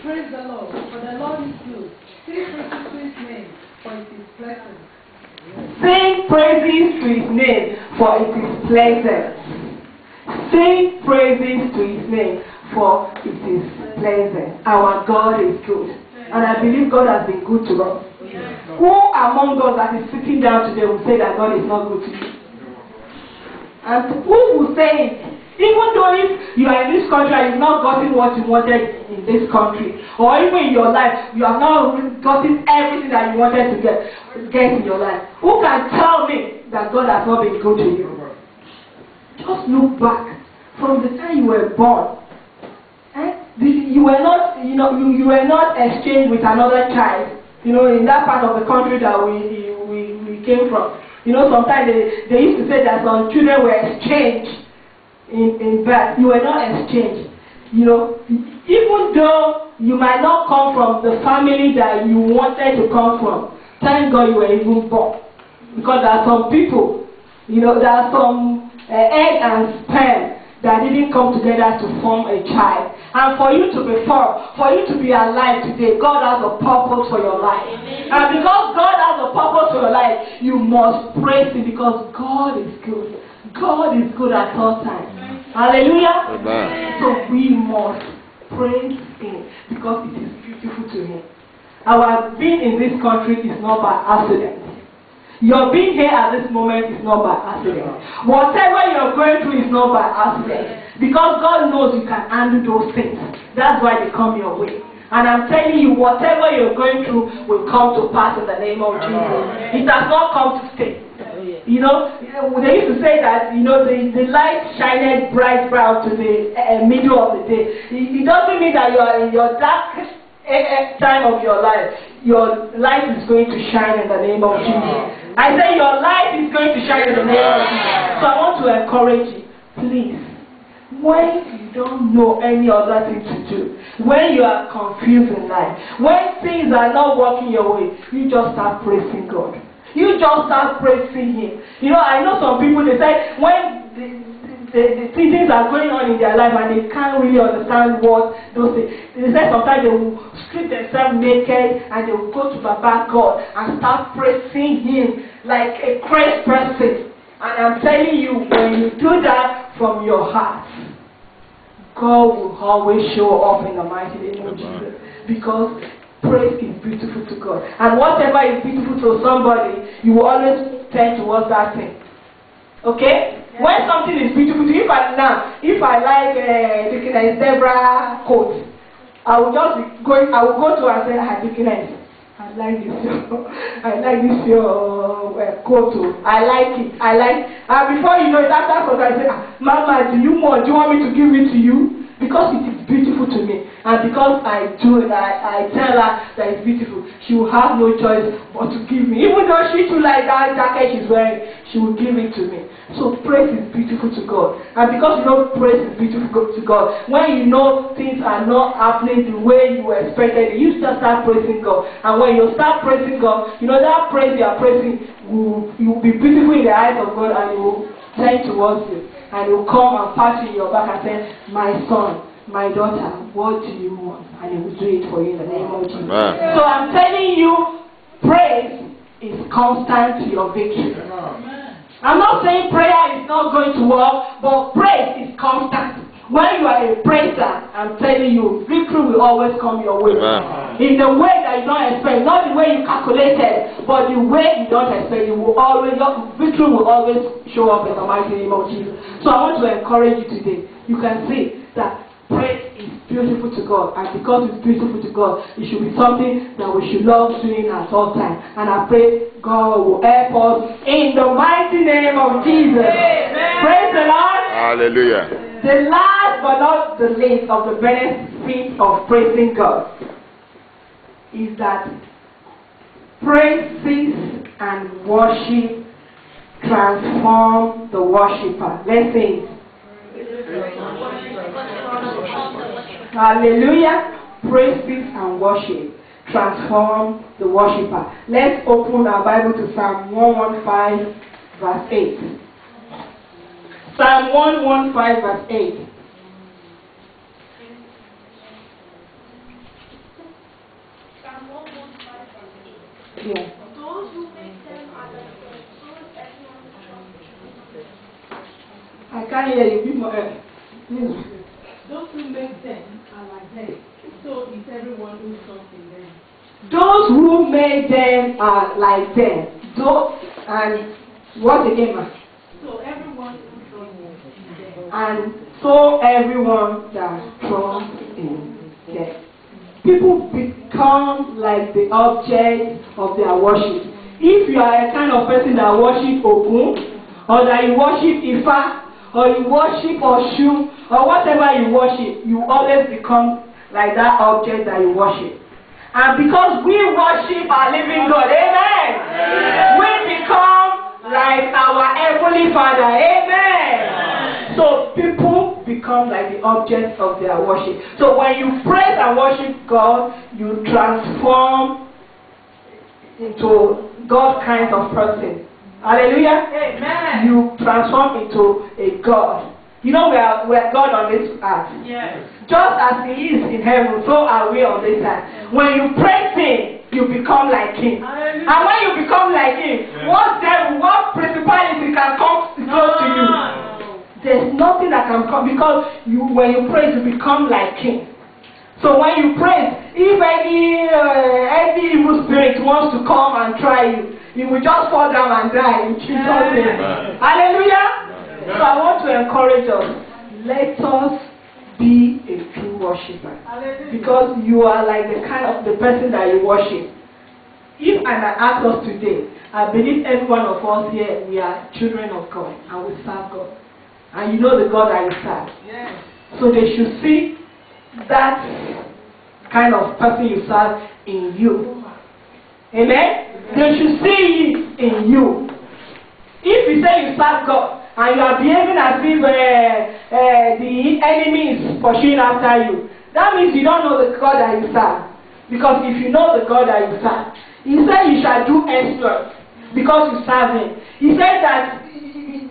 Praise the Lord, for the Lord is good. Sing praises to his name, for it is pleasant. Sing praises to his name, for it is pleasant. Sing praises to his name, for it is pleasant. Our God is good. And I believe God has been good to us. Who among us that is sitting down today will say that God is not good to you? And who will say it? Even though if you are in this country and you've not gotten what you wanted in this country, or even in your life, you have not gotten everything that you wanted to get in your life, who can tell me that God has not been good to you? Just look back from the time you were born. You were not, you were not exchanged with another child. In that part of the country that we came from. Sometimes they used to say that some children were exchanged in birth. You were not exchanged. Even though you might not come from the family that you wanted to come from, thank God you were even born. Because there are some people, there are some egg and sperm that didn't come together to form a child. And for you to be formed, for you to be alive today, God has a purpose for your life. Amen. And because God has a purpose for your life, you must praise Him because God is good. God is good at all times. Hallelujah. Amen. So we must praise Him because it is beautiful to Him. Our being in this country is not by accident. Your being here at this moment is not by accident. Whatever you're going through is not by accident. Because God knows you can handle those things. That's why they come your way. And I'm telling you, whatever you're going through will come to pass in the name of Jesus. It does not come to stay. They used to say that, the light shined bright to the middle of the day. It doesn't mean that you are in your darkest time of your life. Your light is going to shine in the name of Jesus. I say your light is going to shine in the name of Jesus. So I want to encourage you, please, when you don't know any other thing to do, when you are confused in life, when things are not working your way, you just start praising God. You just start praising Him. I know some people, they say when the things are going on in their life and they can't really understand what those things. They say sometimes they will strip themselves naked and they will go to Baba God and start praising Him like a crazy person. And I'm telling you, when you do that from your heart, God will always show up in the mighty name of Jesus. Because praise is beautiful to God. And whatever is beautiful to somebody, you will always tend towards that thing. Okay? Yeah. When something is beautiful to you, if I like Deaconess Deborah coat, I will go to her and say, "Hi, Deaconess, I like this your coat. I like it. And before you know it, after I say, Mama, do you want me to give it to you? Because it is beautiful to me. And because I do it, I tell her that it's beautiful. She will have no choice but to give me. Even though she too like that jacket she's wearing, she will give it to me. So praise is beautiful to God. And because praise is beautiful to God, when you know things are not happening the way you expected, you just start praising God. And when you start praising God, that praise you are praising will be beautiful in the eyes of God, and you will turn towards you. And He will come and pat you in your back and say, "My son, my daughter, what do you want?" And He will do it for you in the name of Jesus. Amen. So I'm telling you, praise is constant to your victory. Amen. I'm not saying prayer is not going to work, but praise is constant. When you are a praiser, I'm telling you, victory will always come your way. Amen. In the way that you don't expect, not the way you calculated, but the way you don't expect, victory will always show up in the mighty name of Jesus. So I want to encourage you today. You can see that praise is beautiful to God, and because it's beautiful to God, it should be something that we should love doing at all times. And I pray God will help us in the mighty name of Jesus. Amen. Praise the Lord. Hallelujah. The last but not the least of the benefits of praising God is that praises and worship transform the worshiper. Let's say it. Hallelujah. Praises and worship transform the worshiper. Let's open our Bible to Psalm 115 verse 8. Psalm 115 verse 8. Yeah. Those who make them are like them, so everyone becomes I can't hear you. Be more. Those who make them are like them. So is everyone who trusts in them. Those who made them are like them. And what again, ma? So everyone who trusts in them. And so everyone that trusts in them. People become like the object of their worship. If you are a kind of person that worship Ogun, or that you worship Ifa, or you worship Oshun, or whatever you worship, you always become like that object that you worship. And because we worship our living God, amen, we become like our Heavenly Father, amen. So people become like the object of their worship. So when you praise and worship God, you transform into God kind of person. Hallelujah. Amen. You transform into a God. You know we are God on this earth. Yes. Just as He is in heaven, so are we on this earth. When you praise Him, you become like Him. Hallelujah. And when you become like Him, what devil, what principality can come close to you? There's nothing that can come, because when you praise, you become like Him. So when you praise, if any evil spirit wants to come and try you, you will just fall down and die in Jesus' name. Hallelujah. So I want to encourage us. Let us be a true worshiper. Because you are like the kind of the person that you worship. If I ask us today, I believe every one of us here, we are children of God and we serve God. And you know the God that you serve. Yes. So they should see that kind of person you serve in you. Amen? They should see it in you. If you say you serve God and you are behaving as if the enemy is pursuing after you, that means you don't know the God that you serve. Because if you know the God that you serve, He said you shall do exploits because you serve Him. He said that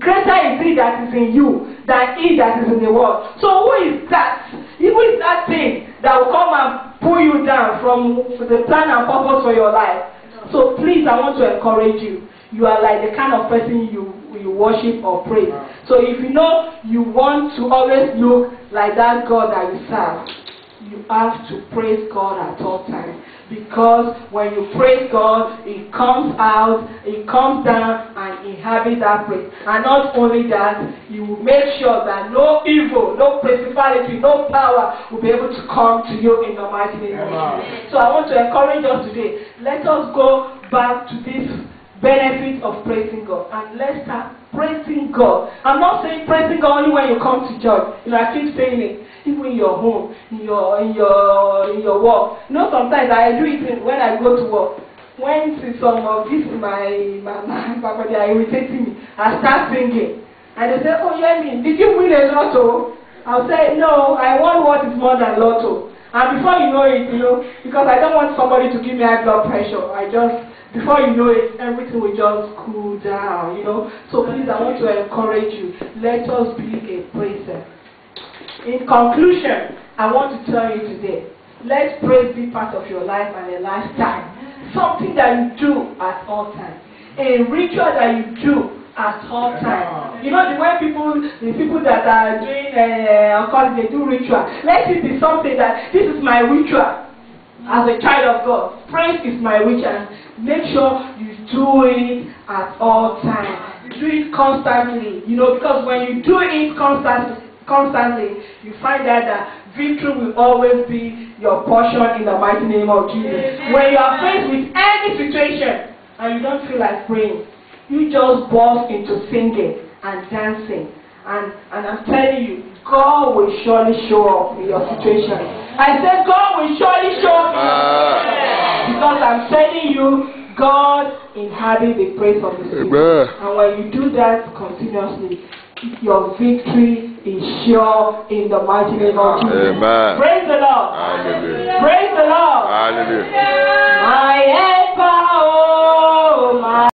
greater is He that is in you than he that is in the world. So who is that? Who is that thing that will come and pull you down from the plan and purpose for your life? So please, I want to encourage you. You are like the kind of person you worship or praise. So if you know you want to always look like that God that you serve, you have to praise God at all times. Because when you praise God, it comes out, it comes down and inhabits that praise. And not only that, you will make sure that no evil, no principality, no power will be able to come to you in the mighty name of Jesus. So I want to encourage us today. Let us go back to this benefit of praising God. And let's start praising God. I'm not saying praising God only when you come to church. You know, I keep saying it. Even in your home, in your work. You know, sometimes I do it when I go to work. When some of this my they are irritating me, I start singing. And they say, oh, Yemi, did you win a lotto? I'll say, no, I won what is more than lotto. And before you know it, because I don't want somebody to give me high blood pressure, before you know it, everything will just cool down, So please, I want to encourage you. Let us be a praiser. In conclusion, I want to tell you today, let praise be part of your life and a lifestyle. Something that you do at all times. A ritual that you do at all times. You know the way the people that are doing, they do ritual. Let it be something that, this is my ritual. As a child of God, praise is my ritual. Make sure you do it at all times. You do it constantly. Because when you do it constantly, you find out that victory will always be your portion in the mighty name of Jesus. Amen. When you are faced with any situation and you don't feel like praying, you just burst into singing and dancing. And I'm telling you, God will surely show up in your situation. I said God will surely show up in your situation. Because I'm telling you, God inhabits the praise of the Spirit. And when you do that continuously, your victory is sure in the mighty name of Jesus. Amen. Praise the Lord. Hallelujah. Praise the Lord. Hallelujah. My helper, oh, my